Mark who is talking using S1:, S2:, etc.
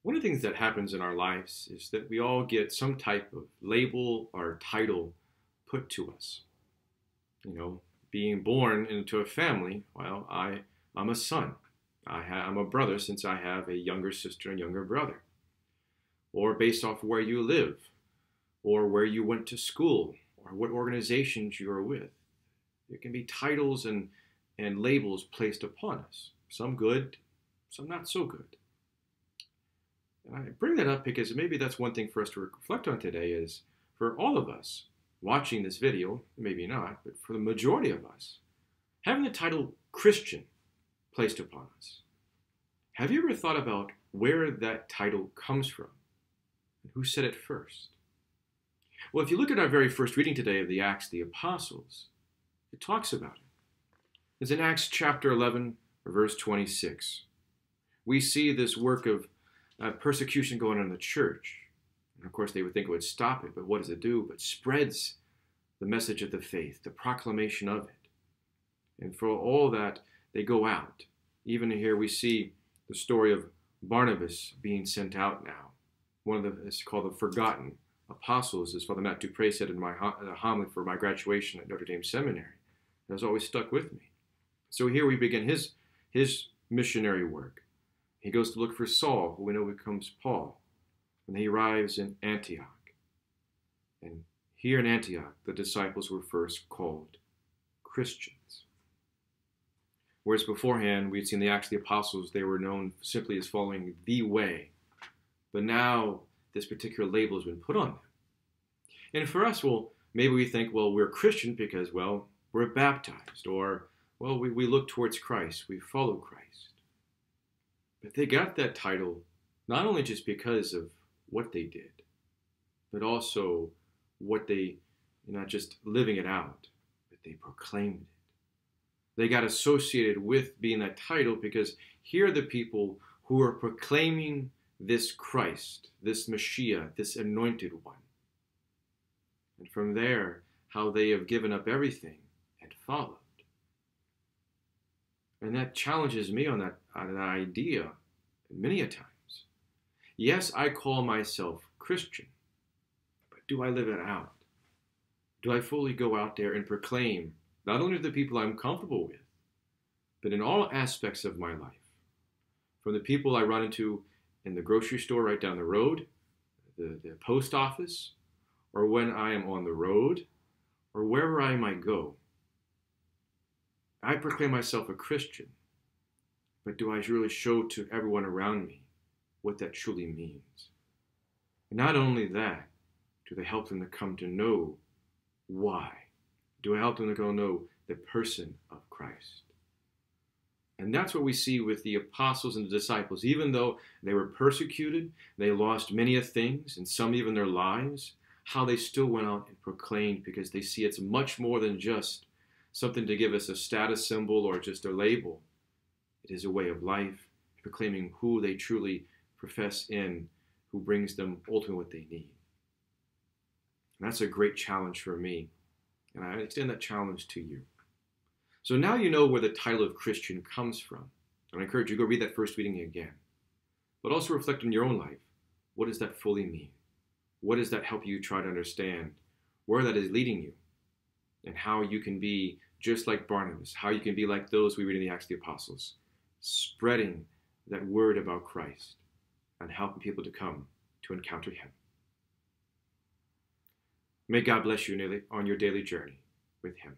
S1: One of the things that happens in our lives is that we all get some type of label or title put to us. Being born into a family, well, I'm a son. I'm a brother since I have a younger sister and younger brother. Or based off where you live, or where you went to school, or what organizations you're with. There can be titles and labels placed upon us, some good, some not so good. And I bring that up because maybe that's one thing for us to reflect on today is for all of us watching this video, maybe not, but for the majority of us, having the title Christian placed upon us. Have you ever thought about where that title comes from and who said it first? Well, if you look at our very first reading today of the Acts of the Apostles, it talks about it. It's in Acts chapter 11, verse 26. We see this work of persecution going on in the church. And of course, they would think it would stop it, but what does it do? But spreads the message of the faith, the proclamation of it. And for all that, they go out. Even here we see the story of Barnabas being sent out now. It's called the Forgotten Apostles, as Father Matt Dupre said in my homily for my graduation at Notre Dame Seminary. That has always stuck with me. So here we begin his missionary work. He goes to look for Saul, who we know becomes Paul. And he arrives in Antioch. And here in Antioch, the disciples were first called Christians. Whereas beforehand, we'd seen the Acts of the Apostles, they were known simply as following the way. But now, this particular label has been put on them. And for us, well, maybe we think, well, we're Christian because, well, we're baptized. Or, well, we look towards Christ. We follow Christ. But they got that title not only just because of what they did, but also what they, not just living it out, but they proclaimed it. They got associated with being that title because here are the people who are proclaiming this Christ, this Messiah, this anointed one. And from there, how they have given up everything and followed. And that challenges me on that idea many a times. Yes, I call myself Christian, but do I live it out? Do I fully go out there and proclaim not only to the people I'm comfortable with, but in all aspects of my life? From the people I run into in the grocery store right down the road, the post office, or when I am on the road, or wherever I might go. I proclaim myself a Christian, but do I really show to everyone around me what that truly means? And not only that, do they help them to come to know why? Do I help them to go know the person of Christ? And that's what we see with the apostles and the disciples. Even though they were persecuted, they lost many of things, and some even their lives, how they still went out and proclaimed because they see it's much more than just something to give us a status symbol or just a label. It is a way of life, proclaiming who they truly profess in, who brings them ultimately what they need. And that's a great challenge for me, and I extend that challenge to you. So now you know where the title of Christian comes from. And I encourage you to go read that first reading again. But also reflect on your own life. What does that fully mean? What does that help you try to understand where that is leading you? And how you can be just like Barnabas, how you can be like those we read in the Acts of the Apostles, spreading that word about Christ and helping people to come to encounter him. May God bless you on your daily journey with him.